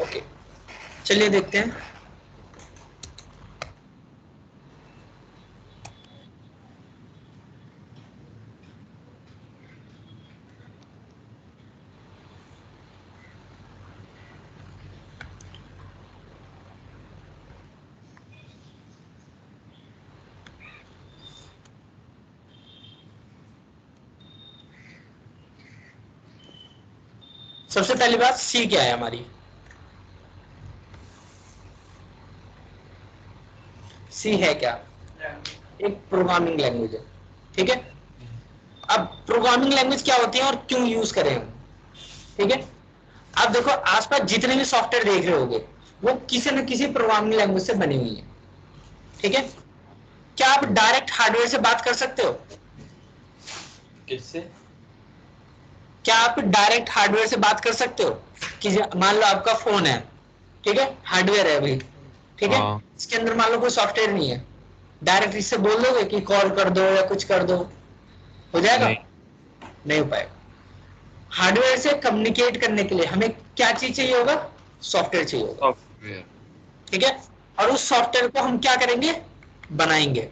Okay, चलिए देखते हैं। सबसे पहली बात, सी क्या है हमारी? सी है क्या? एक प्रोग्रामिंग लैंग्वेज है, ठीक है। अब प्रोग्रामिंग लैंग्वेज क्या होती है और क्यों यूज करें हम, ठीक है। आप देखो आसपास जितने भी सॉफ्टवेयर देख रहे होगे वो किसी न किसी प्रोग्रामिंग लैंग्वेज से बनी हुई है, ठीक है। क्या आप डायरेक्ट हार्डवेयर से बात कर सकते हो? किससे? क्या आप डायरेक्ट हार्डवेयर से बात कर सकते हो? कि मान लो आपका फोन है, ठीक है, हार्डवेयर है अभी, ठीक है। हाँ। इसके अंदर मान लो कोई सॉफ्टवेयर नहीं है, डायरेक्ट इससे बोल दोगे कि कॉल कर दो या कुछ कर दो, हो जाएगा? नहीं। नहीं हो पाएगा। हार्डवेयर से कम्युनिकेट करने के लिए हमें क्या चीज चाहिए होगा? सॉफ्टवेयर चाहिए होगा, सॉफ्टवेयर। ठीक है। और उस सॉफ्टवेयर को हम क्या करेंगे? बनाएंगे,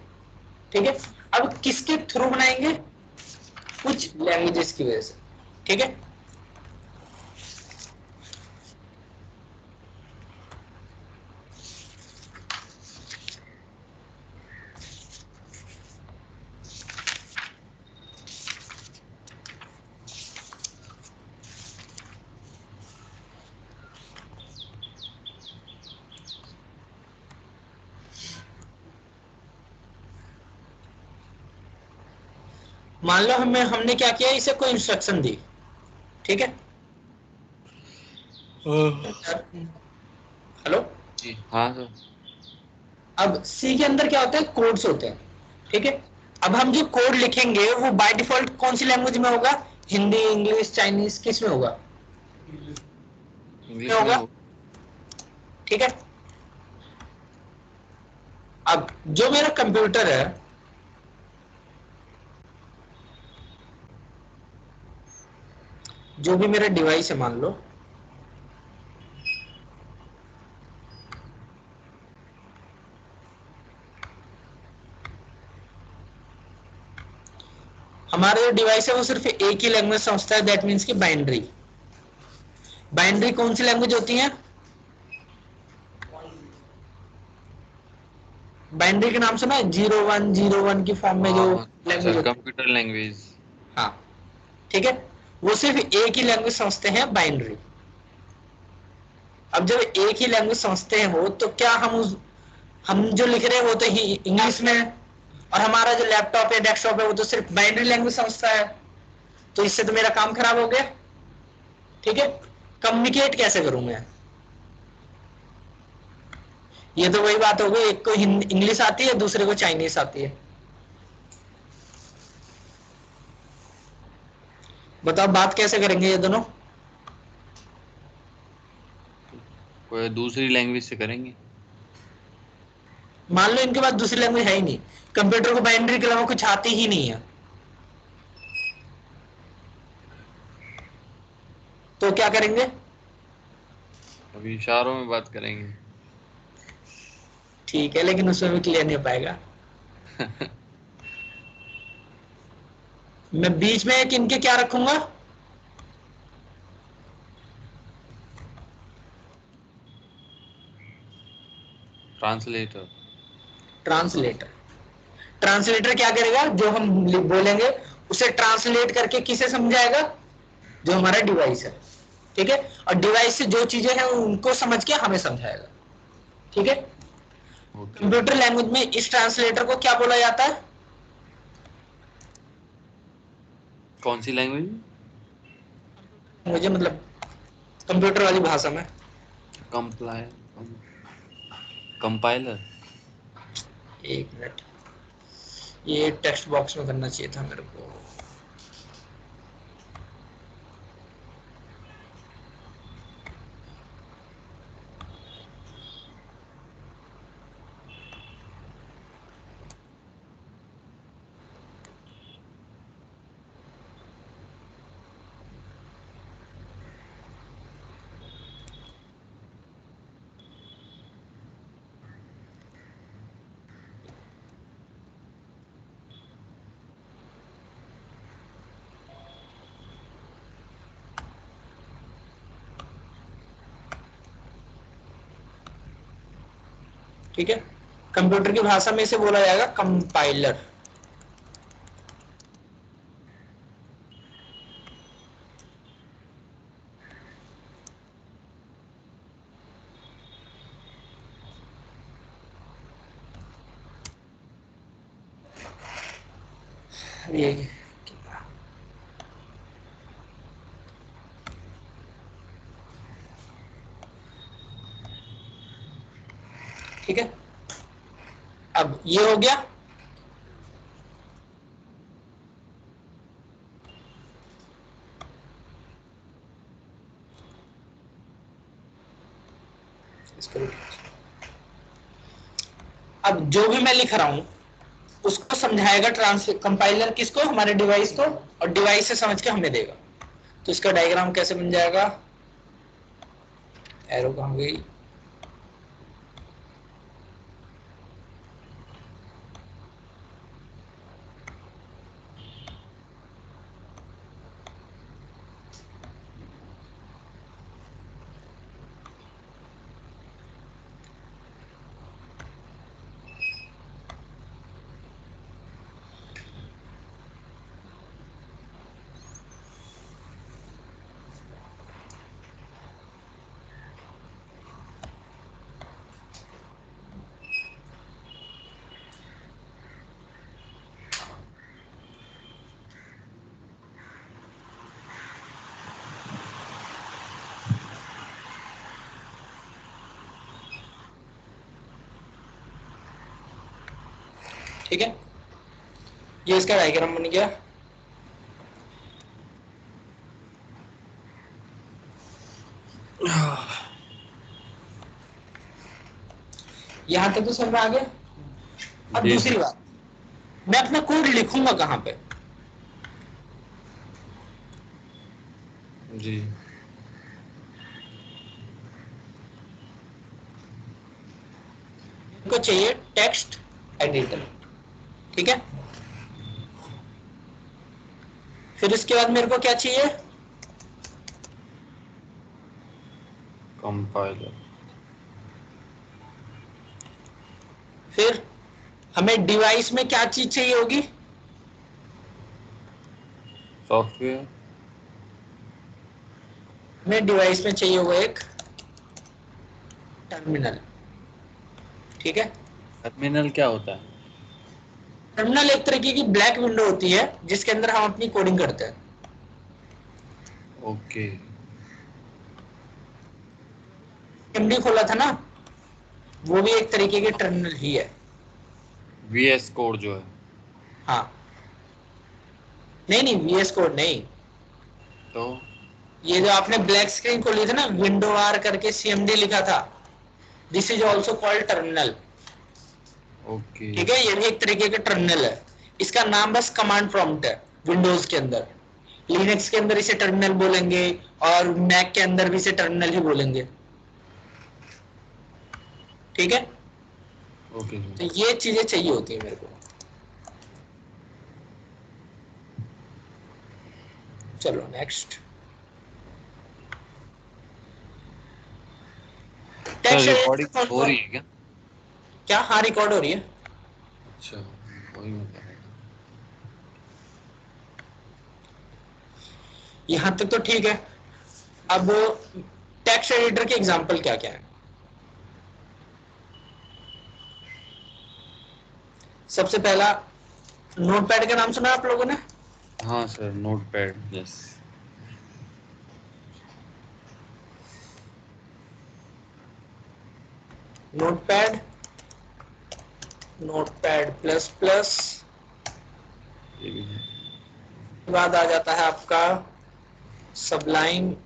ठीक है। अब किसके थ्रू बनाएंगे? कुछ लैंग्वेजेस की वजह से, ठीक है। मान लो हमने क्या किया, इसे कोई इंस्ट्रक्शन दी, ठीक है। हेलो। जी हाँ सर। अब सी के अंदर क्या होता है? कोड्स होते हैं, ठीक है। अब हम जो कोड लिखेंगे वो बाय डिफॉल्ट कौन सी लैंग्वेज में होगा? हिंदी, इंग्लिश, चाइनीज, किस में होगा? में इंग्लिश में होगा, हो। ठीक है। अब जो मेरा कंप्यूटर है, जो भी मेरा डिवाइस है मान लो, हमारा जो डिवाइस है वो सिर्फ एक ही लैंग्वेज समझता है, दैट मीन्स की बाइनरी। बाइनरी कौन सी लैंग्वेज होती है? बाइनरी के नाम सुना है? 0101 की फॉर्म में जो हाँ लैंग्वेज सर, होती है, कंप्यूटर लैंग्वेज। हाँ, ठीक है। वो सिर्फ एक ही लैंग्वेज समझते हैं, बाइनरी। अब जब एक ही लैंग्वेज समझते हैं वो, तो क्या हम जो लिख रहे हैं वो तो ही इंग्लिश में है, और हमारा जो लैपटॉप या डेस्कटॉप है वो तो सिर्फ बाइनरी लैंग्वेज समझता है, तो इससे तो मेरा काम खराब हो गया, ठीक है। कम्युनिकेट कैसे करूं मैं? ये तो वही बात हो गई, एक को इंग्लिश आती है, दूसरे को चाइनीज आती है। बताओ बात कैसे करेंगे ये दोनों? कोई दूसरी लैंग्वेज से करेंगे। मान लो इनके पास दूसरी लैंग्वेज है ही नहीं, कंप्यूटर को बाइनरी के अलावा कुछ आती ही नहीं है, तो क्या करेंगे? अभी इशारों में बात करेंगे। ठीक है, लेकिन उसमें भी क्लियर नहीं हो पाएगा। मैं बीच में एक इनके क्या रखूंगा? ट्रांसलेटर। ट्रांसलेटर। ट्रांसलेटर क्या करेगा? जो हम बोलेंगे उसे ट्रांसलेट करके किसे समझाएगा? जो हमारा डिवाइस है, ठीक है। और डिवाइस से जो चीजें हैं उनको समझ के हमें समझाएगा, ठीक है। ओके। कंप्यूटर लैंग्वेज में इस ट्रांसलेटर को क्या बोला जाता है? कौन सी लैंग्वेज? मुझे मतलब कंप्यूटर वाली भाषा में। Comply compiler. एक मिनट, ये टेक्स्ट बॉक्स में करना चाहिए था मेरे को। ठीक है, कंप्यूटर की भाषा में इसे बोला जाएगा कंपाइलर। ये ठीक है, अब ये हो गया। इसको अब जो भी मैं लिख रहा हूं उसको समझाएगा कंपाइलर किसको, हमारे डिवाइस को, और डिवाइस से समझ के हमें देगा। तो इसका डायग्राम कैसे बन जाएगा, एरो कहां गई, ठीक है, ये इसका डायग्राम बन गया। यहां तक तो समझ में आ गया। अब जी दूसरी सर। बात, मैं अपना कोड लिखूंगा कहां पे, जी को चाहिए टेक्स्ट एडिटर। ठीक है, फिर इसके बाद मेरे को क्या चाहिए, कंपाइलर। फिर हमें डिवाइस में क्या चीज चाहिए होगी, सॉफ्टवेयर। हमें डिवाइस में चाहिए होगा एक टर्मिनल। ठीक है, टर्मिनल क्या होता है? टर्मिनल एक तरीके की ब्लैक विंडो होती है जिसके अंदर हम अपनी कोडिंग करते हैं। ओके। एमडी खोला था ना, वो भी एक तरीके की टर्मिनल ही है। वीएस कोड जो है। हाँ, नहीं नहीं, वीएस कोड नहीं, तो ये जो आपने ब्लैक स्क्रीन खोली थी ना, विंडो आर करके सीएमडी लिखा था, this is also called terminal. Okay. ठीक है, ये भी एक तरीके का टर्मिनल है। इसका नाम बस कमांड प्रॉम्प्ट है विंडोज के अंदर। लिनक्स के अंदर इसे टर्मिनल बोलेंगे और मैक के अंदर भी इसे टर्मिनल ही बोलेंगे। ठीक है, ओके तो सर। ये चीजें चाहिए होती है मेरे को। चलो next, sir text editor recording कौन हो कौन, रही है क्या? क्या, हाँ रिकॉर्ड हो रही है। अच्छा, वही मैं कह रहा था। यहां तक तो ठीक है। अब टेक्स्ट एडिटर के एग्जांपल क्या क्या है, सबसे पहला नोटपैड का नाम सुना आप लोगों ने, हाँ sir, notepad, yes. Notepad, notepad plus plus, ये भी है। के बाद आ जाता है आपका सबलाइन,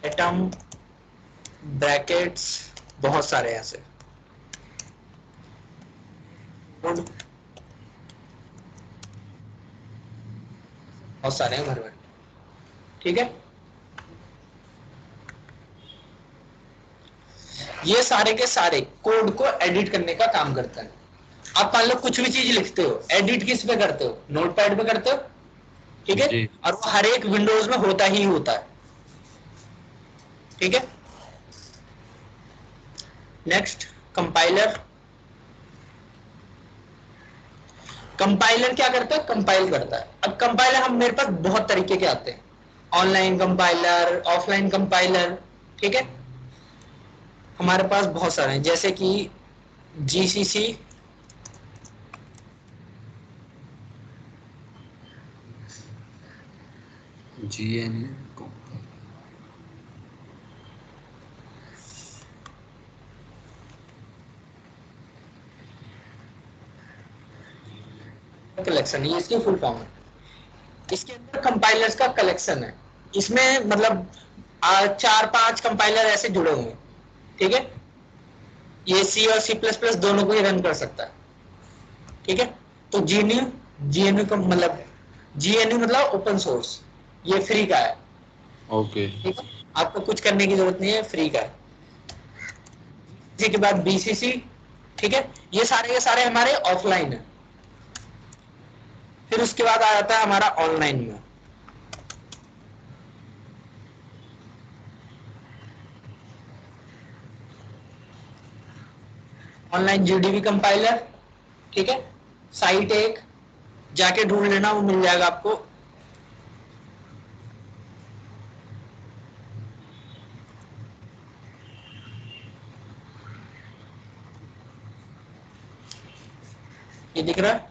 एटम, ब्रैकेट्स, बहुत सारे ऐसे बहुत सारे हैं भर भर। ठीक है, ये सारे के सारे कोड को एडिट करने का काम करता है। आप मान लो कुछ भी चीज लिखते हो, एडिट किस पे करते हो, नोटपैड पे करते हो। ठीक है, जी। और वो हर एक विंडोज में होता ही होता है। ठीक है, नेक्स्ट कंपाइलर। कंपाइलर क्या करता है? कंपाइल करता है। अब कंपाइलर हम मेरे पास बहुत तरीके के आते हैं, ऑनलाइन कंपाइलर, ऑफलाइन कंपाइलर, ठीक है, हमारे पास बहुत सारे हैं, जैसे कि जीसीसी, GNU कलेक्शन, ये इसकी फुल फॉर्म है। इसके अंदर कंपाइलर्स का कलेक्शन है। इसमें मतलब 4-5 कंपाइलर ऐसे जुड़े हुए हैं, ठीक है। ये सी और C++ दोनों को ही रन कर सकता है, ठीक है। तो जीएनयू, जीएनयू का मतलब, जीएनयू मतलब ओपन सोर्स, ये फ्री का है, ओके। ठीक है, आपको कुछ करने की जरूरत नहीं है, फ्री का है। इसी के बाद बीसीसी, ठीक है, ये सारे के सारे हमारे ऑफलाइन है। फिर उसके बाद आ जाता है हमारा ऑनलाइन में, ऑनलाइन जीडीबी कंपाइलर, ठीक है। साइट एक जाके ढूंढ लेना, वो मिल जाएगा आपको। ये दिख रहा है,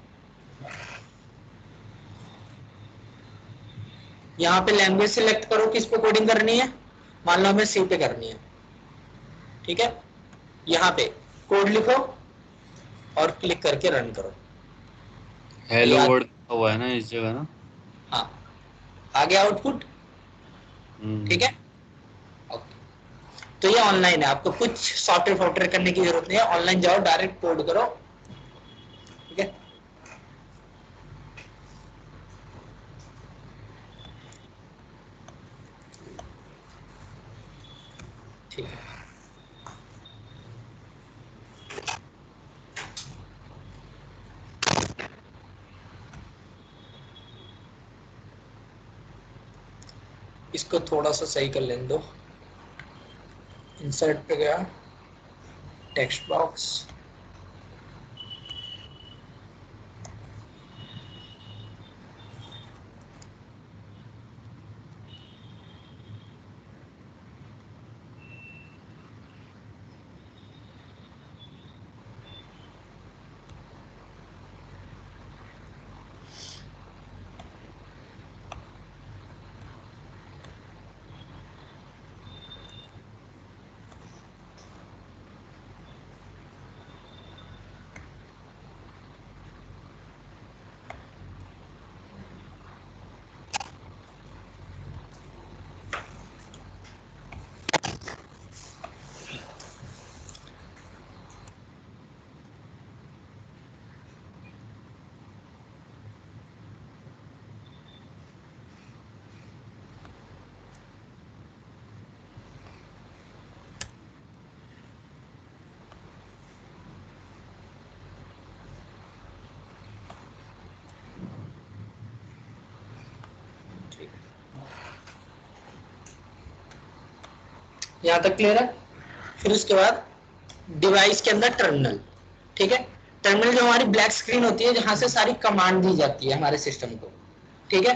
यहाँ पे लैंग्वेज सिलेक्ट करो किस पे कोडिंग करनी है, मान लो हमें सी पे करनी है, ठीक है। यहाँ पे कोड लिखो और क्लिक करके रन करो। हेलो याद, वर्ड हुआ है ना इस जगह ना। हाँ, आ गया आउटपुट, ठीक है, ओके। तो ये ऑनलाइन है, आपको कुछ सॉफ्टवेयर करने की जरूरत नहीं है, ऑनलाइन जाओ डायरेक्ट कोड करो, ठीक है। ठीक है, इसको थोड़ा सा सही कर लेने दो। इंसर्ट पे गया, टेक्स्ट बॉक्स, यहाँ तक क्लियर है। फिर उसके बाद डिवाइस के अंदर टर्मिनल, ठीक है। टर्मिनल जो हमारी ब्लैक स्क्रीन होती है, जहां से सारी कमांड दी जाती है हमारे सिस्टम को, ठीक है।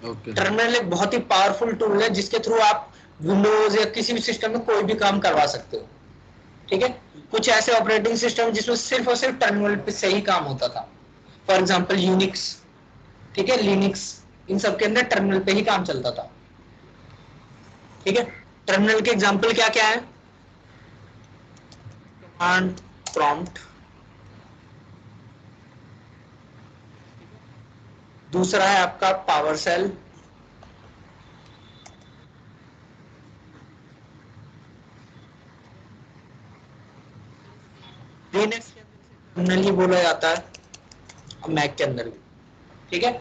ओके। टर्मिनल एक बहुत ही पावरफुल टूल है, जिसके थ्रू आप विंडोज या किसी भी सिस्टम में कोई भी काम करवा सकते हो, ठीक है। कुछ ऐसे ऑपरेटिंग सिस्टम जिसमें सिर्फ और सिर्फ टर्मिनल पे से ही काम होता था, फॉर एग्जाम्पल यूनिक्स, ठीक है, लिनक्स, इन सब के अंदर टर्मिनल पे ही काम चलता था, ठीक है। टर्मिनल के एग्जाम्पल क्या क्या है? कमांड प्रॉम्प्ट, दूसरा है आपका पावर सेल, लिनक्स के अंदर इसे टर्मिनल ही बोला जाता है, और मैक के अंदर भी, ठीक है।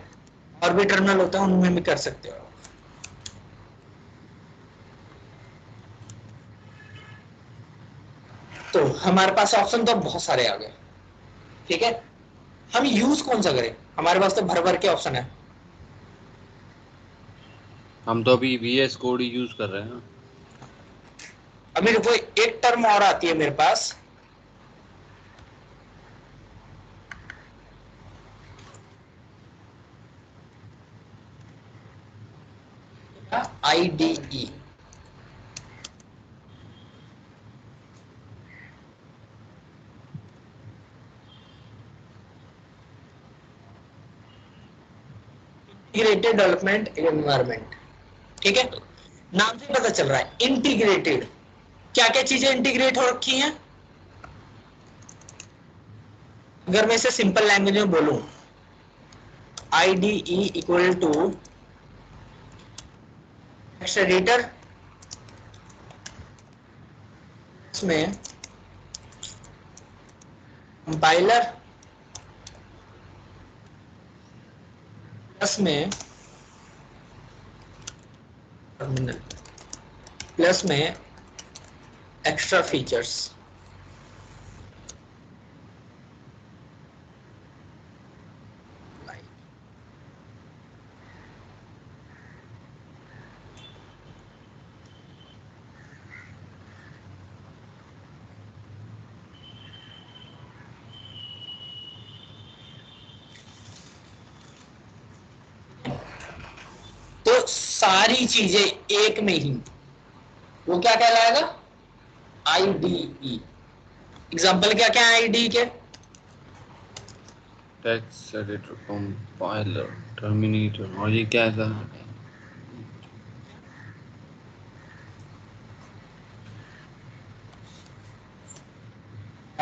और भी टर्मिनल होता है, उनमें भी कर सकते हो। तो हमारे पास ऑप्शन तो बहुत सारे आ गए, ठीक है। हम यूज कौन सा करें? हमारे पास तो भर भर के ऑप्शन है। हम तो अभी VS कोड ही यूज कर रहे हैं ना। अभी देखो एक टर्म और आती है मेरे पास, IDE। इंटीग्रेटेड डेवलपमेंट एनवायरमेंट, ठीक है। नाम से पता चल रहा है इंटीग्रेटेड। क्या क्या चीजें इंटीग्रेट हो रखी हैं? अगर मैं इसे सिंपल लैंग्वेज में बोलूं, IDE equal to text editor, इसमें कंपाइलर, प्लस में टर्मिनल, प्लस में एक्स्ट्रा फीचर्स। तो सारी चीजें एक में ही, वो क्या कहलाएगा? IDE। एग्जाम्पल क्या क्या है IDE के? टेक्स्ट एडिटर, कंपाइलर, टर्मिनेटर, और ये क्या था?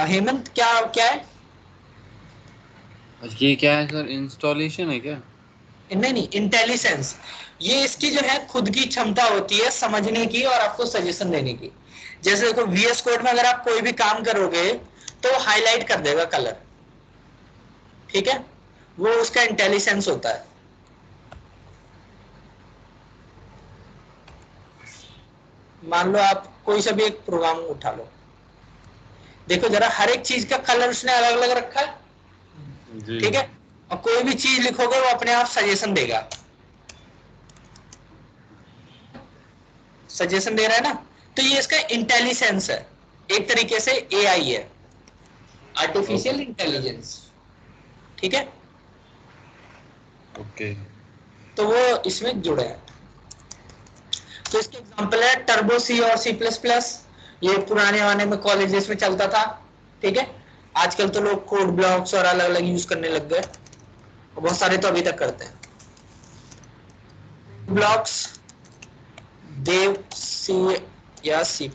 हेमंत क्या क्या है? ये क्या है सर? इंस्टॉलेशन है क्या? नहीं नहीं, इंटेलिजेंस। ये इसकी जो है खुद की क्षमता होती है समझने की और आपको सजेशन देने की। जैसे देखो VS कोड में अगर आप कोई भी काम करोगे तो हाईलाइट कर देगा कलर, ठीक है, वो उसका इंटेलिजेंस होता है। मान लो आप कोई सा भी एक प्रोग्राम उठा लो, देखो जरा हर एक चीज का कलर उसने अलग अलग रखा है, जी। ठीक है, और कोई भी चीज लिखोगे वो अपने आप सजेशन देगा। सजेशन दे रहा है ना, तो ये इसका इंटेलिजेंस है, एक तरीके से AI है, आर्टिफिशियल इंटेलिजेंस, ठीक है। ओके। तो वो इसमें जुड़े हैं। तो इसके एग्जांपल है टर्बो C और C++। ये पुराने जमाने में कॉलेजेस में चलता था, ठीक है। आजकल तो लोग कोड ब्लॉक्स और अलग अलग यूज करने लग गए, और बहुत सारे तो अभी तक करते हैं। ब्लॉक्स देव C या C++,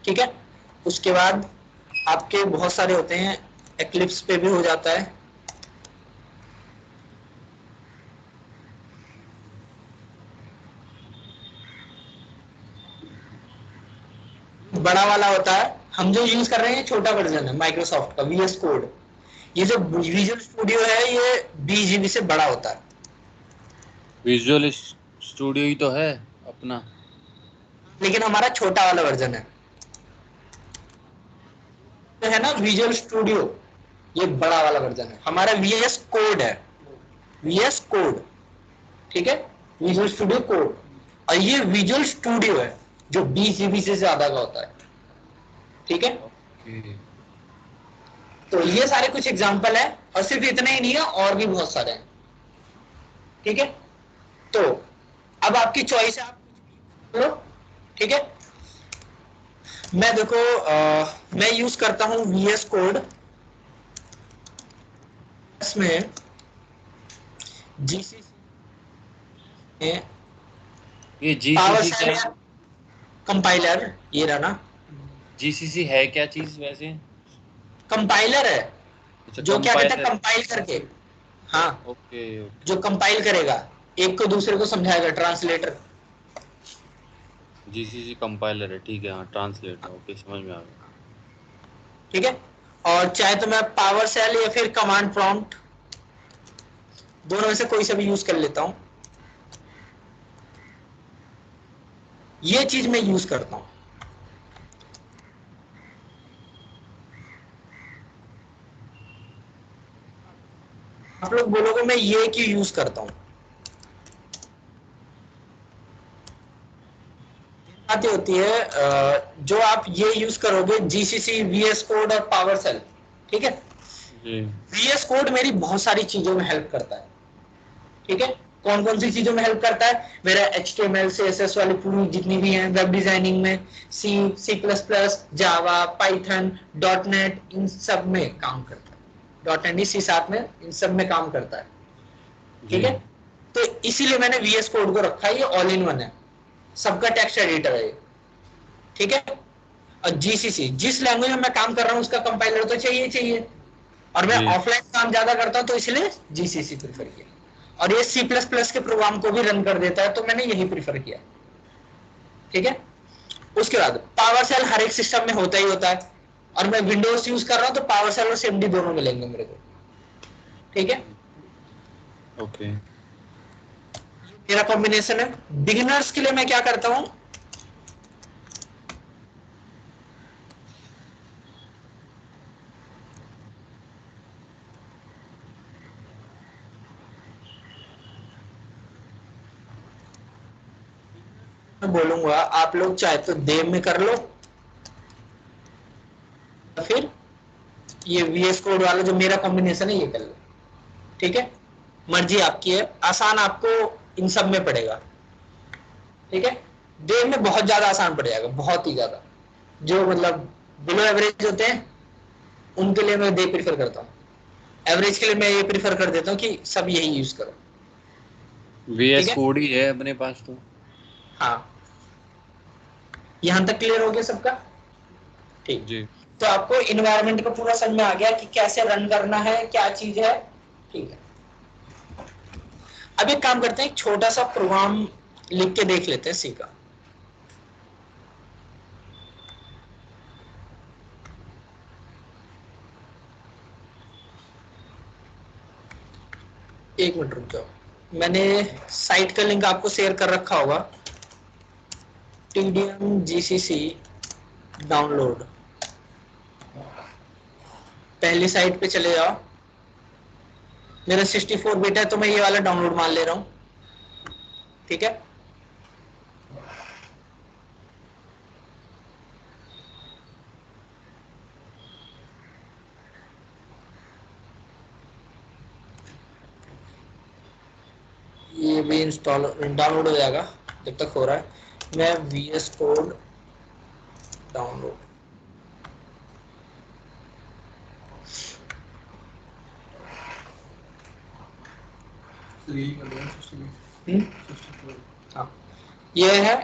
ठीक है। उसके बाद आपके बहुत सारे होते हैं, एक्लिप्स पे भी हो जाता है। बड़ा वाला होता है, हम जो यूज कर रहे हैं छोटा वर्जन है माइक्रोसॉफ्ट का VS कोड। ये जो विजुअल स्टूडियो है ये 20 GB से बड़ा होता है। विजुअल स्टूडियो ही तो है अपना। लेकिन हमारा छोटा वाला वर्जन है, तो है ना विजुअल स्टूडियो, ये बड़ा वाला वर्जन है। हमारा VS कोड है, VS कोड, ठीक है, विजुअल स्टूडियो कोड। और ये विजुअल स्टूडियो है जो 20 GB से ज्यादा का होता है, ठीक है। ओके। तो ये सारे कुछ एग्जांपल है, और सिर्फ इतने ही नहीं है, और भी बहुत सारे हैं, ठीक है। तो अब आपकी चॉइस है, आप कुछ भी लो, ठीक है। मैं देखो मैं यूज करता हूं VS कोड, इसमें GCC में ये पावर जीसीसी सेल क्या? या कंपाइलर, ये रहा ना। जीसीसी है क्या चीज वैसे? कंपाइलर है, अच्छा, जो क्या कहते हैं कंपाइलर। कंपाइल करके, हाँ, ओके ओके। जो कंपाइल करेगा, एक को दूसरे को समझाएगा, ट्रांसलेटर, जीसीसी कंपाइलर है, ठीक है, हाँ, ट्रांसलेटर, ओके, समझ में आ गया। ठीक है। और चाहे तो मैं पावर सेल या फिर कमांड प्रॉम्प्ट, दोनों में से कोई सा भी यूज कर लेता हूं। ये चीज मैं यूज करता हूं। आप लोग बोलोगे मैं ये क्यों यूज करता हूं, आती होती है जो आप ये यूज करोगे जीसीसी, वीएस कोड और पावर सेल, ठीक है। वीएस कोड मेरी बहुत सारी चीजों में हेल्प करता है, ठीक है। कौन कौन सी चीजों में हेल्प करता है? मेरा HTML CSS वाली पूरी जितनी भी हैं वेब डिजाइनिंग में, C++, जावा, पाइथन, .NET, इन सब में काम करता है। .NET C# में इन सब में काम करता है, ठीक है। तो इसीलिए मैंने VS कोड को रखा है, ये ऑल इन वन है, सबका टेक्स्ट एडिटर है, ठीक है। और GCC, जिस लैंग्वेज में मैं काम कर रहा हूँ उसका कंपाइलर तो चाहिए, और मैं ऑफलाइन काम ज्यादा करता हूँ तो इसलिए GCC प्रेफर किया। और ये C++ के प्रोग्राम को भी रन कर देता है, तो मैंने यही प्रेफर किया, ठीक है। उसके बाद पावर सेल हर एक सिस्टम में होता ही होता है, और मैं विंडोज यूज कर रहा हूँ तो पावर सेल और CMD दोनों मिलेंगे मेरे को, ठीक है। ओके। मेरा कॉम्बिनेशन है। बिगिनर्स के लिए मैं क्या करता हूं, मैं बोलूंगा आप लोग चाहे तो देव में कर लो, फिर ये VS कोड वाला जो मेरा कॉम्बिनेशन है ये कर लो, ठीक है। मर्जी आपकी है, आसान आपको इन सब में पड़ेगा, ठीक है। देव में बहुत ज्यादा आसान पड़ जाएगा, बहुत ही ज्यादा। जो मतलब बिलो एवरेज होते हैं उनके लिए मैं देव प्रीफर करता हूँ, एवरेज के लिए मैं ये प्रीफर कर देता हूँ कि सब यही यूज करो, ठीक VS है। कोड ही है अपने पास तो। हाँ, यहां तक क्लियर हो गया सबका? ठीक। जी। तो आपको इन्वायरमेंट का पूरा समझ में आ गया कि कैसे रन करना है, क्या चीज है, ठीक है। अब एक काम करते हैं, एक छोटा सा प्रोग्राम लिख के देख लेते हैं सी का। एक मिनट रुक जाओ, मैंने साइट का लिंक आपको शेयर कर रखा होगा, TDM GCC डाउनलोड। पहली साइट पे चले जाओ, मेरा 64 बिट है तो मैं ये वाला डाउनलोड मान ले रहा हूं, ठीक है। ये भी इंस्टॉल डाउनलोड हो जाएगा जब तक हो रहा है। मैं VS कोड डाउनलोड, हाँ ये है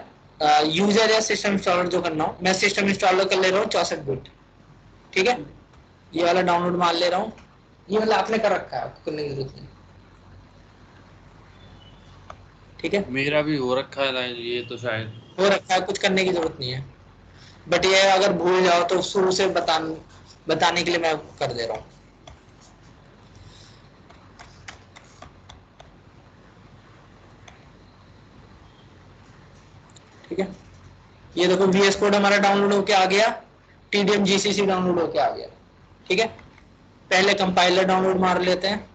यूजर या सिस्टम इंस्टॉलर जो करना हो, मैं सिस्टम इंस्टॉलर कर ले रहा हूँ 64 बिट, ठीक है। ये वाला डाउनलोड मान ले रहा हूँ, ये वाला आपने कर रखा है, आपको करने की जरूरत नहीं, ठीक है। मेरा भी हो रखा है लाइन, ये तो शायद। हो रखा है, कुछ करने की जरूरत नहीं है, बट ये अगर भूल जाओ तो शुरू से बताने के लिए मैं कर दे रहा हूँ, ठीक है। ये देखो VS कोड हमारा डाउनलोड होके आ गया, TDM GCC डाउनलोड होके आ गया, ठीक है। पहले कंपाइलर डाउनलोड मार लेते हैं,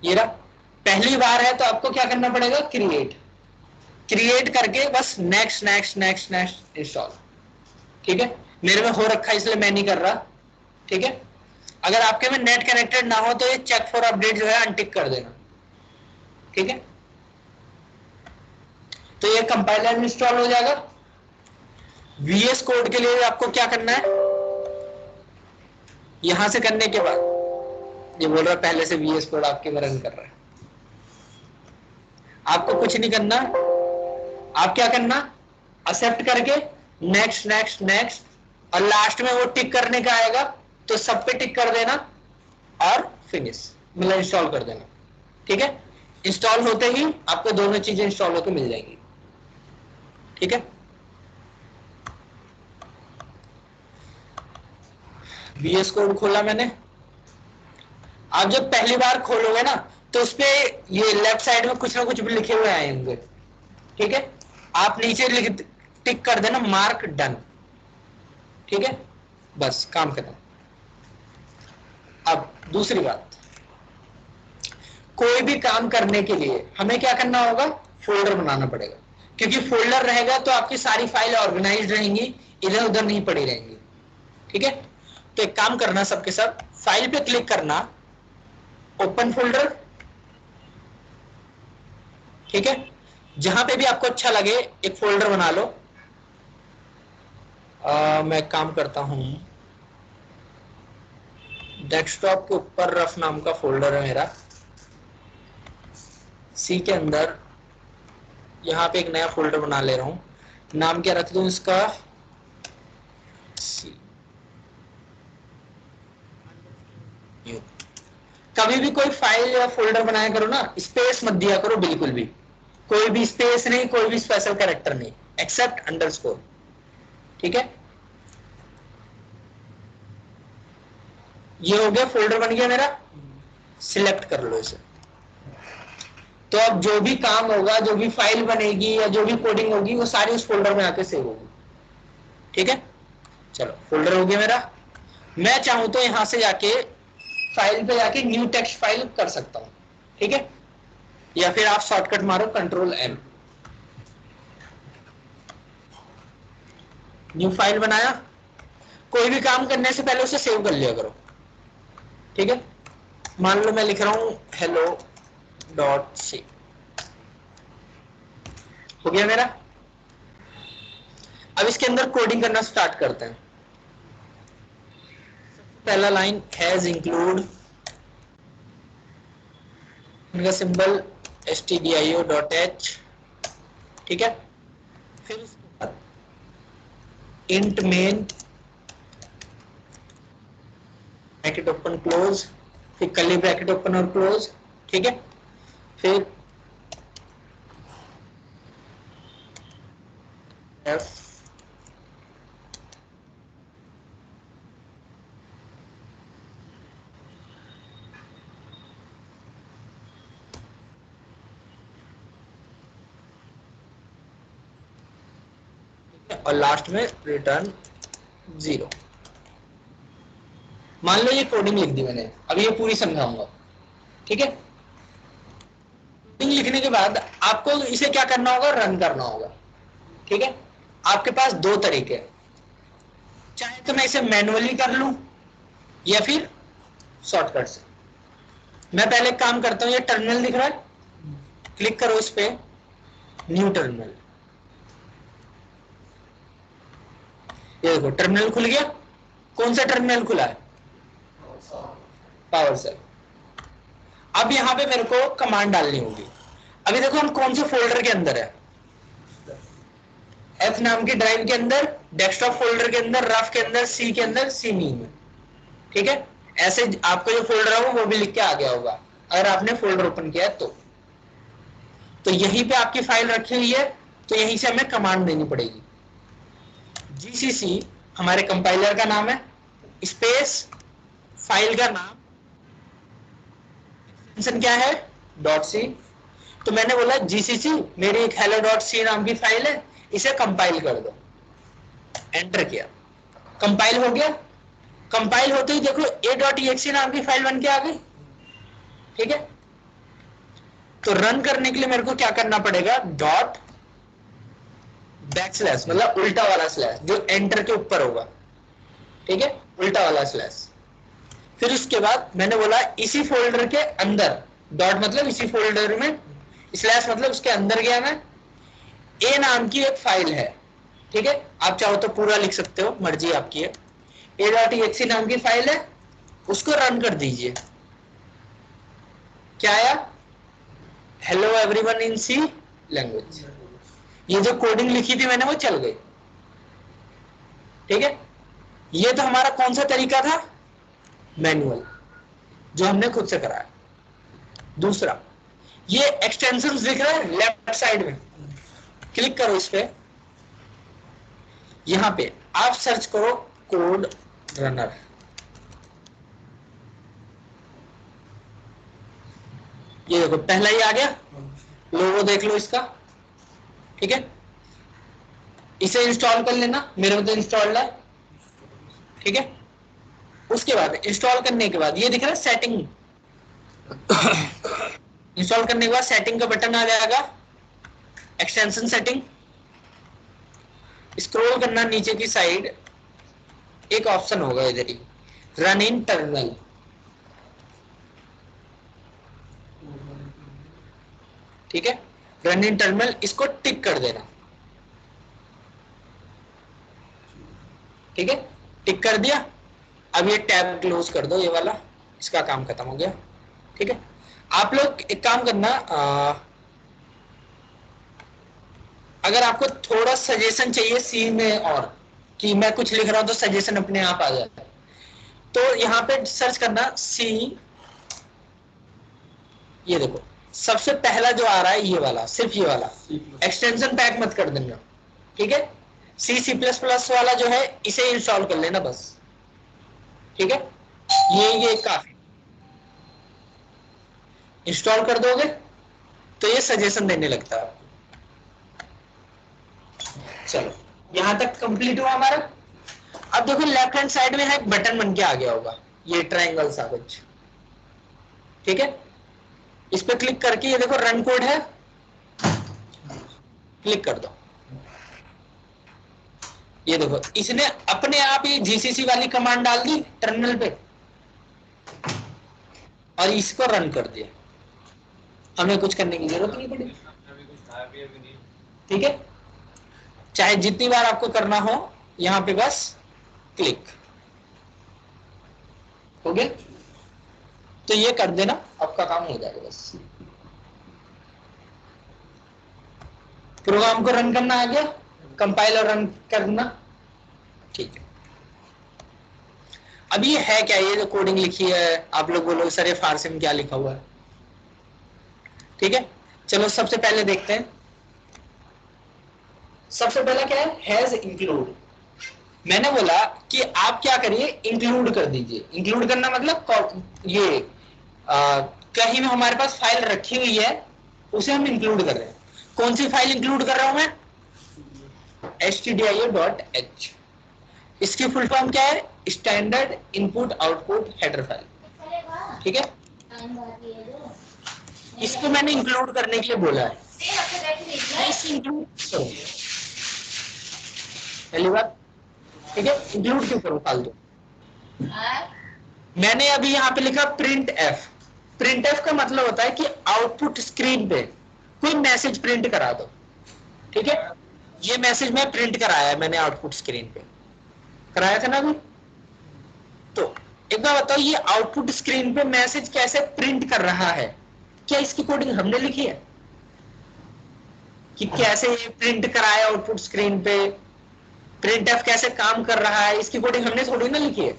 ये रहा। पहली बार है तो आपको क्या करना पड़ेगा, क्रिएट करके बस next next next next install, ठीक है। मेरे में हो रखा है इसलिए मैं नहीं कर रहा, ठीक है। अगर आपके में नेट कनेक्टेड ना हो तो ये चेक फॉर अपडेट जो है अनटिक कर देना, ठीक है। तो ये कंपाइलर इंस्टॉल हो जाएगा। VS कोड के लिए आपको क्या करना है, यहां से करने के बाद ये बोल रहा है पहले से VS कोड आपके में रन कर रहा है, आपको कुछ नहीं करना। आप क्या करना, एक्सेप्ट करके नेक्स्ट नेक्स्ट नेक्स्ट, और लास्ट में वो टिक करने का आएगा तो सब पे टिक कर देना और फिनिश, मतलब इंस्टॉल कर देना, ठीक है। इंस्टॉल होते ही आपको दोनों चीजें इंस्टॉल होकर मिल जाएंगी, ठीक है। VS कोड खोला मैंने। आप जब पहली बार खोलोगे ना तो उसपे ये लेफ्ट साइड में कुछ ना कुछ भी लिखे हुए आएंगे, ठीक है। आप नीचे लिख टिक कर देना मार्क डन, ठीक है, बस काम खत्म। अब दूसरी बात, कोई भी काम करने के लिए हमें क्या करना होगा, फोल्डर बनाना पड़ेगा, क्योंकि फोल्डर रहेगा तो आपकी सारी फाइल ऑर्गेनाइज रहेंगी, इधर उधर नहीं पड़ी रहेंगी। ठीक है, तो एक काम करना सबके सब, फाइल पे क्लिक करना, ओपन फोल्डर। ठीक है, जहां पे भी आपको अच्छा लगे एक फोल्डर बना लो। मैं काम करता हूं, डेस्कटॉप के ऊपर रफ नाम का फोल्डर है मेरा, सी के अंदर यहाँ पे एक नया फोल्डर बना ले रहा हूं, नाम क्या रख दूं इसका, सी। कभी भी कोई फाइल या फोल्डर बनाया करो ना, स्पेस मत दिया करो बिल्कुल भी, कोई भी स्पेस नहीं, कोई भी स्पेशल कैरेक्टर नहीं, एक्सेप्ट अंडरस्कोर। ठीक है, ये हो गया, फोल्डर बन गया मेरा, सिलेक्ट कर लो इसे। तो अब जो भी काम होगा, जो भी फाइल बनेगी या जो भी कोडिंग होगी, वो सारी उस फोल्डर में आके सेव होगी। ठीक है, चलो फोल्डर हो गया मेरा। मैं चाहूं तो यहां से जाके फाइल पे जाके न्यू टेक्स्ट फाइल कर सकता हूं। ठीक है, या फिर आप शॉर्टकट मारो कंट्रोल एम, न्यू फाइल बनाया। कोई भी काम करने से पहले उसे सेव कर लिया करो। ठीक है, मान लो मैं लिख रहा हूं hello.c, हो गया मेरा। अब इसके अंदर कोडिंग करना स्टार्ट करते हैं। पहला लाइन हैज इंक्लूड, इनका सिंबल stdio.h। ठीक है, फिर उसके बाद int main bracket open close, फिर कर्ली ब्रैकेट ओपन और क्लोज। ठीक है, फिर एफ और लास्ट में रिटर्न 0। मान लो ये कोडिंग लिख दी मैंने, अब ये पूरी समझाऊंगा। ठीक है, कोडिंग लिखने के बाद आपको इसे क्या करना होगा, रन करना होगा। ठीक है, आपके पास दो तरीके हैं, चाहे तो मैं इसे मैनुअली कर लूं या फिर शॉर्टकट से। मैं पहले काम करता हूं, ये टर्मिनल दिख रहा है, क्लिक करो इस पे, न्यू टर्मिनल। ये देखो टर्मिनल खुल गया। कौन सा टर्मिनल खुला है, पावर सेल। अब यहां पे मेरे को कमांड डालनी होगी। अभी देखो हम कौन से फोल्डर के अंदर है, एफ नाम की ड्राइव के अंदर, डेस्कटॉप फोल्डर के अंदर, रफ के अंदर, सी के अंदर, सी मी में। ठीक है, ऐसे आपको जो फोल्डर है वो भी लिख के आ गया होगा अगर आपने फोल्डर ओपन किया है तो यहीं पे आपकी फाइल रखी हुई है, तो यहीं से हमें कमांड देनी पड़ेगी। जीसीसी हमारे कंपाइलर का नाम है, स्पेस फाइल का नाम, एक्सटेंशन क्या है, डॉट सी। तो मैंने बोला जीसीसी मेरी एक hello.c नाम की फाइल है, इसे कंपाइल कर दो। एंटर किया, कंपाइल हो गया। कंपाइल होते ही देखो a.exe नाम की फाइल बन के आ गई। ठीक है, तो रन करने के लिए मेरे को क्या करना पड़ेगा, डॉट बैकस्लैश, मतलब उल्टा वाला स्लैश जो एंटर के ऊपर होगा। ठीक है, उल्टा वाला स्लैश। फिर उसके बाद मैंने बोला इसी फोल्डर के अंदर, डॉट मतलब इसी फोल्डर में, स्लैश मतलब उसके अंदर गया मैं, ए नाम की एक फाइल है। ठीक है, आप चाहो तो पूरा लिख सकते हो, मर्जी आपकी है। a.exe नाम की फाइल है, उसको रन कर दीजिए। क्या आया, hello everyone in C language. ये जो कोडिंग लिखी थी मैंने वो चल गई। ठीक है, ये तो हमारा कौन सा तरीका था, मैनुअल, जो हमने खुद से कराया। दूसरा, ये एक्सटेंशन दिख रहा है लेफ्ट साइड में, क्लिक करो इस पे, यहां पे आप सर्च करो कोड रनर। ये देखो पहला ही आ गया, लोगो देख लो इसका। ठीक है, इसे इंस्टॉल कर लेना, मेरे में तो इंस्टॉल्ड है। ठीक है, उसके बाद इंस्टॉल करने के बाद ये दिख रहा है सेटिंग, इंस्टॉल करने के बाद सेटिंग का बटन आ जाएगा। एक्सटेंशन सेटिंग, स्क्रॉल करना नीचे की साइड, एक ऑप्शन होगा इधर ही, रन इन टर्मिनल। ठीक है, रन इन टर्मिनल, इसको टिक कर देना। ठीक है, टिक कर दिया। अब ये टैब क्लोज कर दो, ये वाला, इसका काम खत्म हो गया। ठीक है, आप लोग एक काम करना, अगर आपको थोड़ा सजेशन चाहिए सी में, और कि मैं कुछ लिख रहा हूं तो सजेशन अपने आप आ जाता है, तो यहाँ पे सर्च करना सी, ये देखो सबसे पहला जो आ रहा है ये वाला, सिर्फ ये वाला, एक्सटेंशन पैक मत कर देना। ठीक है, C++ वाला जो है इसे इंस्टॉल कर लेना बस। ठीक है, ये काफी, इंस्टॉल कर दोगे तो ये सजेशन देने लगता है। चलो यहां तक कंप्लीट हुआ हमारा। अब देखो लेफ्ट हैंड साइड में है एक बटन बन के आ गया होगा, ये ट्रायंगल सा कुछ। ठीक है, इस पे क्लिक करके ये देखो रन कोड है, क्लिक कर दो। ये देखो इसने अपने आप ही जीसीसी वाली कमांड डाल दी टर्मिनल पे और इसको रन कर दिया, हमें कुछ करने की जरूरत नहीं पड़ी। ठीक है, चाहे जितनी बार आपको करना हो, यहां पे बस क्लिक हो गया, तो ये कर देना, आपका काम हो जाएगा। बस प्रोग्राम को रन करना आ गया, कंपाइल और रन करना। ठीक है, अब ये है क्या, ये जो कोडिंग लिखी है, आप लोग बोलो सर ये फारसी में क्या लिखा हुआ है। ठीक है, चलो सबसे पहले देखते हैं। सबसे पहला क्या है, हैज इंक्लूड। मैंने बोला कि आप क्या करिए, इंक्लूड कर दीजिए। इंक्लूड करना मतलब ये कहीं में हमारे पास फाइल रखी हुई है, उसे हम इंक्लूड कर रहे हैं। कौन सी फाइल इंक्लूड कर रहा हूं मैं, stdio.h। इसकी फुल फॉर्म क्या है, standard input output header file. ठीक है, इसको मैंने इंक्लूड करने के लिए बोला है, इंक्लूड करो पहली बात। ठीक है, इंक्लूड क्यों करो फालतू। मैंने अभी यहाँ पे लिखा प्रिंट एफ। प्रिंट एफ का मतलब होता है कि आउटपुट स्क्रीन पे कोई मैसेज प्रिंट करा दो। ठीक है, ये मैसेज मैं प्रिंट कराया है, मैंने आउटपुट स्क्रीन पे कराया था ना अभी। तो एक बार बताओ, ये आउटपुट स्क्रीन पे मैसेज कैसे प्रिंट कर रहा है, क्या इसकी कोडिंग हमने लिखी है कि कैसे ये प्रिंट कराया आउटपुट स्क्रीन पे, प्रिंट एफ कैसे काम कर रहा है, इसकी कोडिंग हमने थोड़ी ना लिखी है।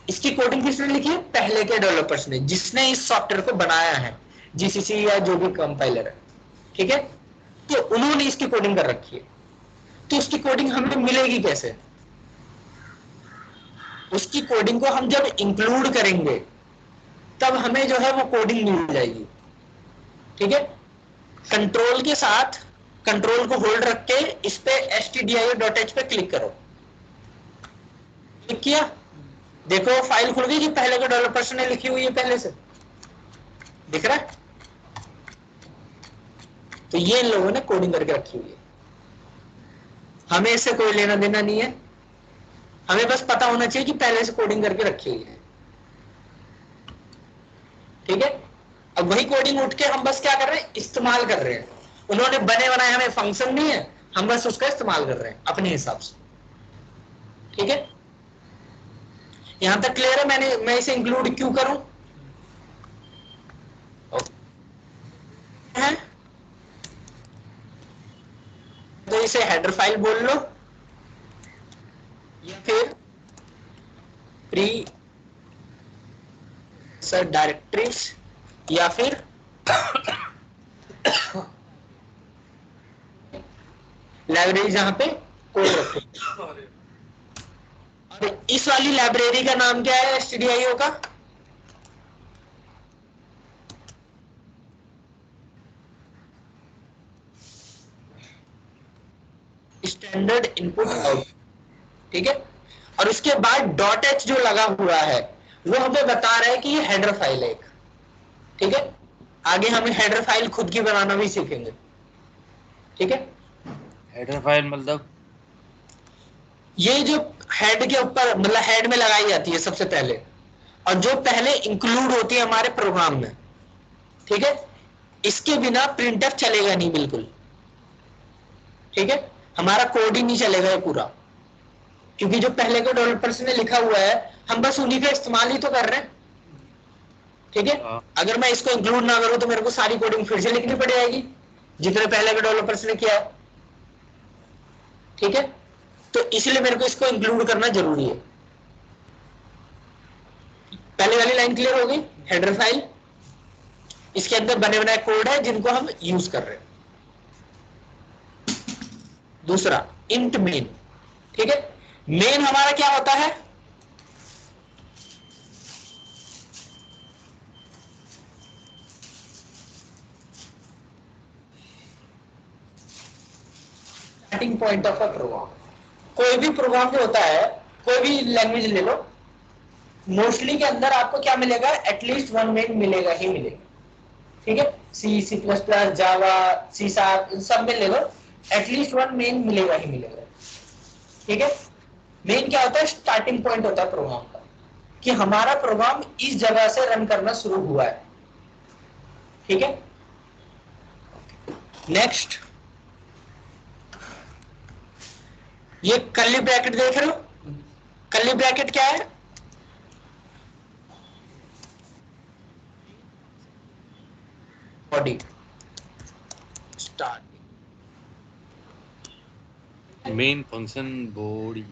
इसकी कोडिंग किसने लिखी है, पहले के डेवलपर्स ने, जिसने इस सॉफ्टवेयर को बनाया है, जीसीसी या जो भी कंपाइलर है। ठीक है, तो उन्होंने इसकी कोडिंग कर रखी है, तो उसकी कोडिंग हमें मिलेगी कैसे, उसकी कोडिंग को हम जब इंक्लूड करेंगे तब हमें जो है वो कोडिंग मिल जाएगी। ठीक है, कंट्रोल के साथ, कंट्रोल को होल्ड रख के इस पे stdio.h पे क्लिक करो। क्लिक किया, देखो फाइल खुल गई, कि पहले के डेवलपर्स ने लिखी हुई है, पहले से दिख रहा है। तो ये इन लोगों ने कोडिंग करके रखी हुई है, हमें इससे कोई लेना देना नहीं है, हमें बस पता होना चाहिए कि पहले से कोडिंग करके रखी हुई है। ठीक है, अब वही कोडिंग उठ के हम बस क्या कर रहे हैं, इस्तेमाल कर रहे हैं। उन्होंने बने बनाए हमें फंक्शन नहीं है, हम बस उसका इस्तेमाल कर रहे हैं अपने हिसाब से। ठीक है, यहां तक क्लियर है। मैं इसे इंक्लूड क्यों करूं, है तो इसे हेडर फाइल बोल लो, या फिर प्री सर डायरेक्टरीज, या फिर लाइब्रेरी जहां पे कोड रखो। और इस वाली लाइब्रेरी का नाम क्या है, stdio का स्टैंडर्ड इनपुट आउटपुट। ठीक है, और उसके बाद .h जो लगा हुआ है वो हमें बता रहा है कि ये हेडर फाइल है एक। ठीक है, आगे हम हेडर फाइल खुद की बनाना भी सीखेंगे। ठीक है, हेडर फाइल मतलब ये जो हेड के ऊपर मतलब हेड में लगाई जाती है सबसे पहले, और जो पहले इंक्लूड होती है हमारे प्रोग्राम में, ठीक है, इसके बिना प्रिंटफ चलेगा नहीं बिल्कुल, ठीक है, हमारा कोड ही नहीं चलेगा ये पूरा, क्योंकि जो पहले के डेवलपर्स ने लिखा हुआ है हम बस उन्हीं का इस्तेमाल ही तो कर रहे हैं, ठीक है। अगर मैं इसको इंक्लूड ना करूं तो मेरे को सारी कोडिंग फिर से लिखनी पड़ जाएगी जितने पहले के डेवलपर्स ने किया है, ठीक है, तो इसलिए मेरे को इसको इंक्लूड करना जरूरी है। पहले वाली लाइन क्लियर हो गई, हेडर फाइल, इसके अंदर बने बनाए कोड है जिनको हम यूज कर रहे हैं। दूसरा इंट मेन, ठीक है, मेन हमारा क्या होता है, starting point of a program. कोई भी प्रोग्राम जो होता है, कोई भी लैंग्वेज ले लो, मोस्टली के अंदर आपको क्या मिलेगा, एटलीस्ट वन मेन मिलेगा ही मिलेगा, ठीक है, सी, सी प्लस प्लस, जावा, सी शार्प, इन सब में ले लो, एटलीस्ट वन मेन मिलेगा ही मिलेगा, ठीक है। मेन क्या होता है, स्टार्टिंग पॉइंट होता है प्रोग्राम का, कि हमारा प्रोग्राम इस जगह से रन करना शुरू हुआ है, ठीक है। नेक्स्ट, ये कर्ली ब्रैकेट देख रहे हो, कर्ली ब्रैकेट क्या है, body start, main function body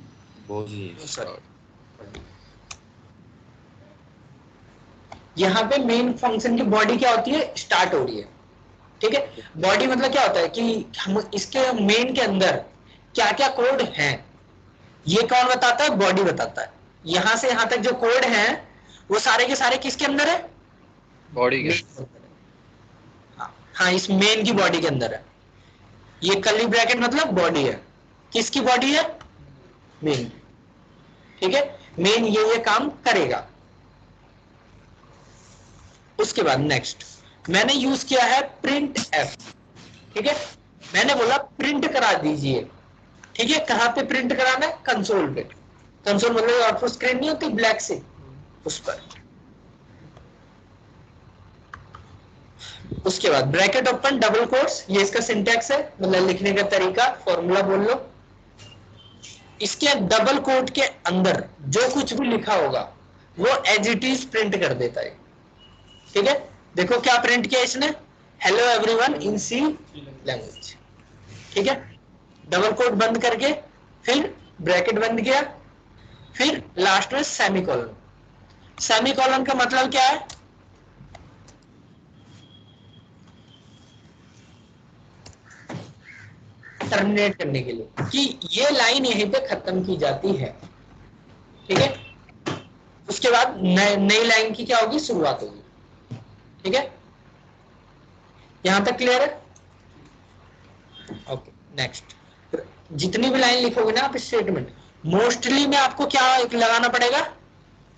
body start. यहां पे मेन फंक्शन की बॉडी क्या होती है, स्टार्ट हो रही है, ठीक है। बॉडी मतलब क्या होता है कि हम इसके मेन के अंदर क्या क्या कोड है, ये कौन बताता है, बॉडी बताता है। यहां से यहां तक जो कोड है वो सारे के सारे किसके अंदर है, बॉडी के हाँ, इस मेन की बॉडी के अंदर है। ये कर्ली ब्रैकेट मतलब बॉडी है, किसकी बॉडी है, मेन, ठीक है, मेन ये काम करेगा। उसके बाद नेक्स्ट मैंने यूज किया है प्रिंट एफ, ठीक है, मैंने बोला प्रिंट करा दीजिए, ठीक है, कहां पे प्रिंट कराना है, कंसोल पे, कंसोल मतलब आउटपुट स्क्रीन नहीं होती ब्लैक से, उस पर। उसके बाद ब्रैकेट ओपन डबल कोट्स, ये इसका सिंटैक्स है, मतलब लिखने का तरीका, फॉर्मूला बोल लो। इसके डबल कोट के अंदर जो कुछ भी लिखा होगा वो एज इट इज प्रिंट कर देता है, ठीक है। देखो क्या प्रिंट किया इसने, hello everyone in C language, ठीक है, डबल कोट बंद करके फिर ब्रैकेट बंद किया, फिर लास्ट में सेमीकोलन। सेमीकोलन का मतलब क्या है, टर्मिनेट करने के लिए, कि ये लाइन यहीं पे खत्म की जाती है, ठीक है। उसके बाद नई लाइन की क्या होगी, शुरुआत होगी, ठीक है। यहां तक क्लियर है, ओके। नेक्स्ट, जितनी भी लाइन लिखोगे ना आप स्टेटमेंट, मोस्टली में आपको क्या लगाना पड़ेगा,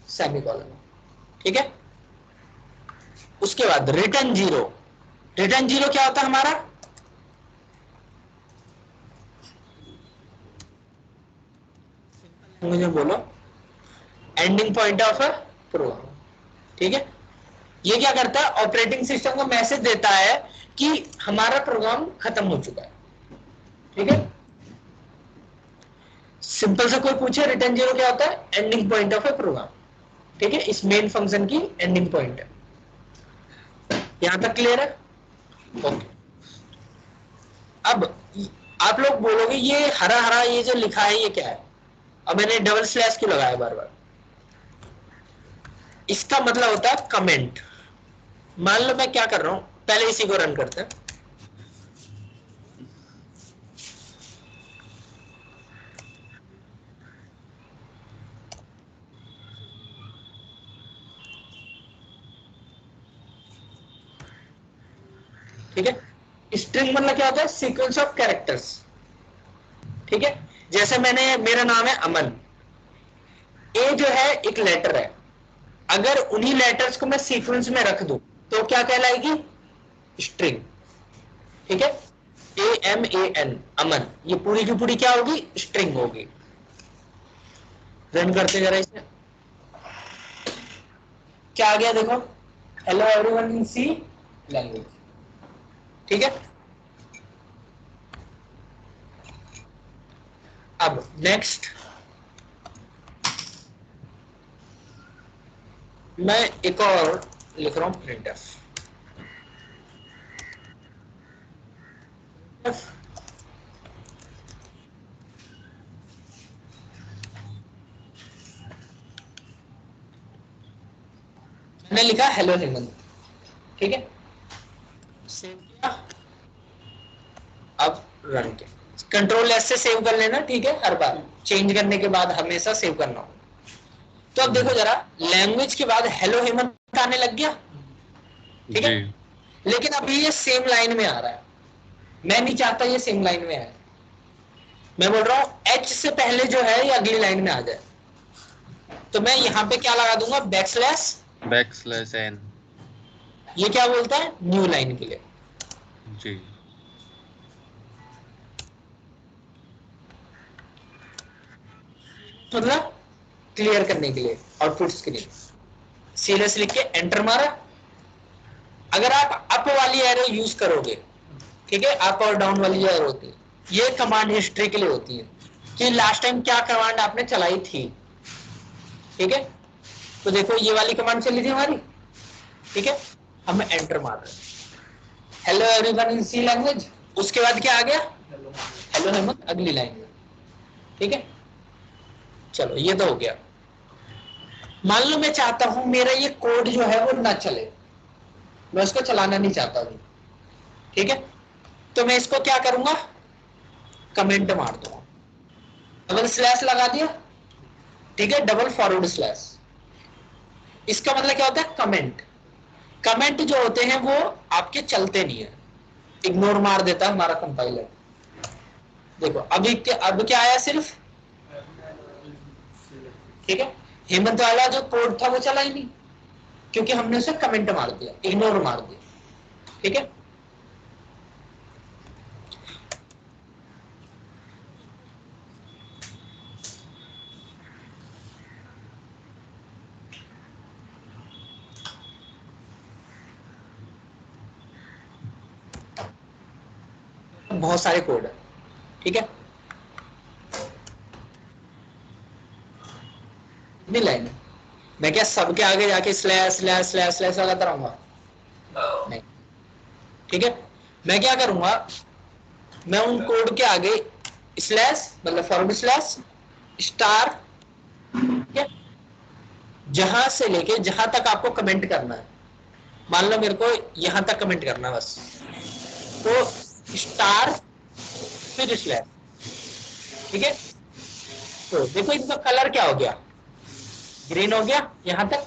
सेमीकोलन, ठीक है। उसके बाद रिटर्न जीरो, रिटर्न जीरो क्या होता है हमारा, मुझे बोलो, ending point of a program, ठीक है। ये क्या करता है, ऑपरेटिंग सिस्टम को मैसेज देता है कि हमारा प्रोग्राम खत्म हो चुका है, ठीक है। सिंपल से कोई पूछे रिटर्न जीरो क्या होता है, ending point of a program, ठीक है, इस मेन फंक्शन की एंडिंग पॉइंट है। यहां तक क्लियर है, ओके। अब आप लोग बोलोगे ये हरा हरा ये जो लिखा है ये क्या है, अब मैंने डबल स्लैश क्यों लगाया बार बार, इसका मतलब होता है कमेंट। मान लो मैं क्या कर रहा हूं, पहले इसी को रन करते हैं, ठीक है। स्ट्रिंग मतलब क्या होता है, सीक्वेंस ऑफ कैरेक्टर्स, ठीक है। जैसे मैंने, मेरा नाम है अमन, ए जो है एक लेटर है, अगर उन्हीं लेटर्स को मैं सीक्वेंस में रख दूं तो क्या कहलाएगी, स्ट्रिंग, ठीक है। AMAN, अमन, ये पूरी की पूरी क्या होगी, स्ट्रिंग होगी। रन करते जरा इसे, क्या आ गया देखो, hello everyone in C language, ठीक है। अब नेक्स्ट मैं एक और लिख रहा हूं, प्रिंटफ। मैंने लिखा हेलो हेमंत, ठीक है, सेव किया। अब रन के कंट्रोल एस से सेव कर लेना, ठीक है, हर बार चेंज करने के बाद हमेशा सेव करना हो। तो अब देखो जरा, लैंग्वेज के बाद हेलो हेमंत आने लग गया, ठीक है, लेकिन अभी ये सेम लाइन में आ रहा है, मैं नहीं चाहता ये सेम लाइन में आए, मैं बोल रहा हूं एच से पहले जो है ये अगली लाइन में आ जाए। तो मैं यहां पे क्या लगा दूंगा, बैकस्लैश n, ये क्या बोलता है, न्यू लाइन के लिए। जी, मतलब क्लियर करने के लिए आउटपुट स्क्रीन, सीरियस लिख के एंटर मारा। अगर आप अप वाली एरो यूज करोगे, ठीक है, अप और डाउन वाली जो एरो होती है, ये कमांड हिस्ट्री के लिए होती है कि लास्ट टाइम क्या कमांड आपने चलाई थी, ठीक है। तो देखो ये वाली कमांड चली थी हमारी, ठीक है, हम एंटर मार रहे हैं, hello everyone in C language, उसके बाद क्या आ गया, हेलो हेमंत अगली लाइन में, ठीक है। चलो ये तो हो गया। मान लो मैं चाहता हूं मेरा ये कोड जो है वो ना चले, मैं उसको चलाना नहीं चाहता हूं, ठीक है, तो मैं इसको क्या करूंगा, कमेंट मार दूंगा, डबल स्लैश लगा दिया, ठीक है, डबल फॉरवर्ड स्लैश। इसका मतलब क्या होता है, कमेंट। कमेंट जो होते हैं वो आपके चलते नहीं है, इग्नोर मार देता है हमारा कंपाइलर। देखो अब क्या आया सिर्फ, ठीक है, हेमंत वाला जो कोड था वो चला ही नहीं, क्योंकि हमने उसे कमेंट मार दिया, इग्नोर मार दिया, ठीक है। बहुत सारे कोड है, ठीक है, इतनी लाइन है, मैं क्या सबके आगे जाके स्लैश स्लैश स्लैश स्लैश लगाता रहूंगा, नहीं, ठीक है। मैं क्या करूंगा, मैं उन कोड के आगे स्लैश मतलब फॉरवर्ड स्लैश स्टार, ठीक है, जहां से लेके जहां तक आपको कमेंट करना है, मान लो मेरे को यहां तक कमेंट करना है बस, तो स्टार फिर स्लैश, ठीक है। तो देखो इनका कलर क्या हो गया, ग्रीन हो गया यहां तक।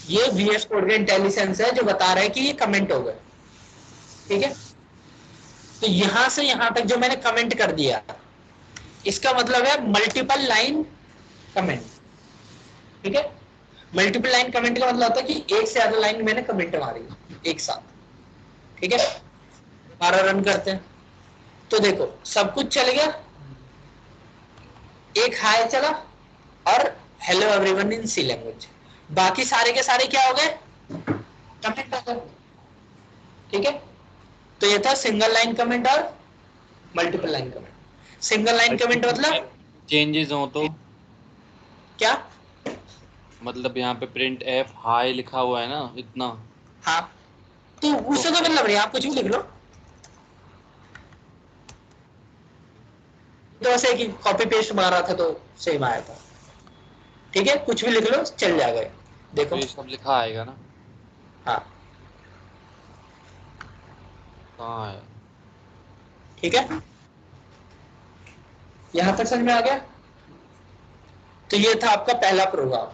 ये VS कोड का इंटेलिजेंस है जो बता रहा है कि ये कमेंट हो गए, ठीक है। तो यहां से यहां तक जो मैंने कमेंट कर दिया, इसका मतलब है मल्टीपल लाइन कमेंट, ठीक है। मल्टीपल लाइन कमेंट का मतलब होता है कि एक से ज्यादा लाइन मैंने कमेंट मारी एक साथ, ठीक है। दोबारा रन करते हैं, तो देखो सब कुछ चल गया, एक हाई चला और hello everyone in C language, बाकी सारे के सारे क्या हो गए, कमेंट हो गए, ठीक है। तो ये था सिंगल लाइन कमेंट और multiple line comment. Single line comment मतलब चेंजेस हो तो, क्या, मतलब यहाँ पे प्रिंट एफ हाई लिखा हुआ है ना इतना, हाँ, तो उससे तो मतलब नहीं, आप कुछ भी लिख लो, तो ऐसे कि कॉपी पेस्ट मारा था तो सेम आया था, ठीक है, कुछ भी लिख लो चल जाएगा, तो देखो, ये सब लिखा आएगा ना, हाँ, कहाँ है, ठीक है, यहां तक समझ में आ गया। तो ये था आपका पहला प्रोग्राम,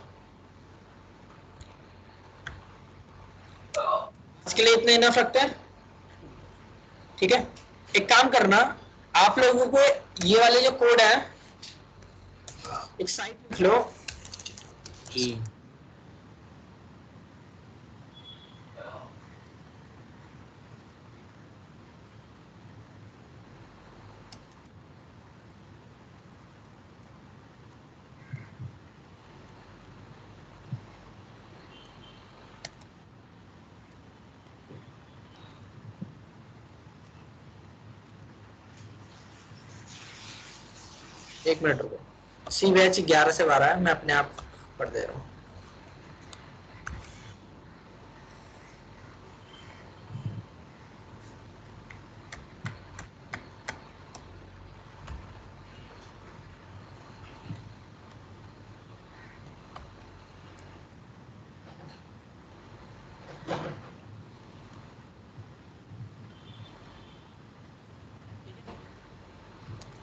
इसके लिए इतने इनफ रखते हैं, ठीक है। एक काम करना, आप लोगों को ये वाले जो कोड है एक साइड लिख लो, जी, एक मिनट रुको, सी बैच 11 से 12 है, मैं अपने आप पढ़ दे रहा हूँ।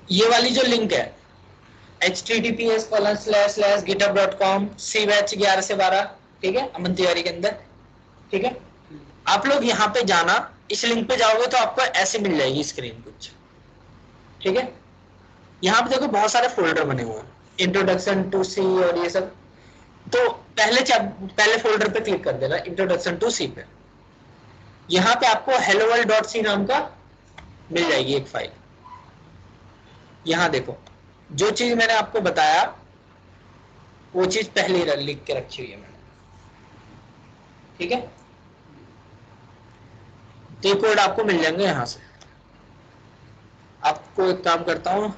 ये वाली जो लिंक है https://github.com सी बैच 11 से 12, ठीक है, अमन तिवारी के अंदर, ठीक है। आप लोग यहाँ पे जाना, इस लिंक पे जाओगे तो आपको ऐसे मिल जाएगी स्क्रीन कुछ, ठीक है। यहाँ पे देखो बहुत सारे फोल्डर बने हुए हैं, इंट्रोडक्शन टू सी और ये सब। तो पहले फोल्डर पे क्लिक कर देना, इंट्रोडक्शन टू सी पे। यहाँ पे आपको helloworld.c नाम का मिल जाएगी एक फाइल। यहाँ देखो, जो चीज मैंने आपको बताया वो चीज पहले ही लिख के रखी हुई है मैंने, ठीक है। तो ये कोड आपको मिल जाएंगे यहाँ से। आपको एक काम करता हूँ,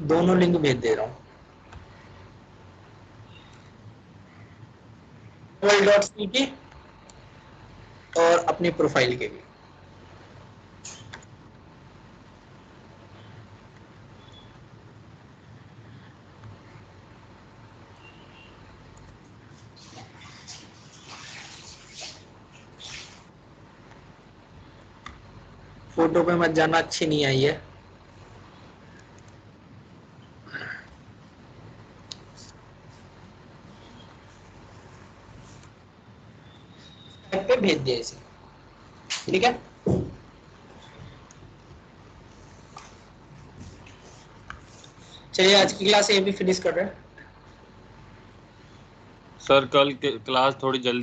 दोनों लिंक भेज दे रहा हूँ, helloworld.c की और अपनी प्रोफाइल के भी। फोटो पे मत जाना, अच्छी नहीं आई है। पे भेज दिया इसे, ठीक है। चलिए आज की क्लास ये भी फिनिश कर रहे हैं। सर कल क्लास थोड़ी जल्दी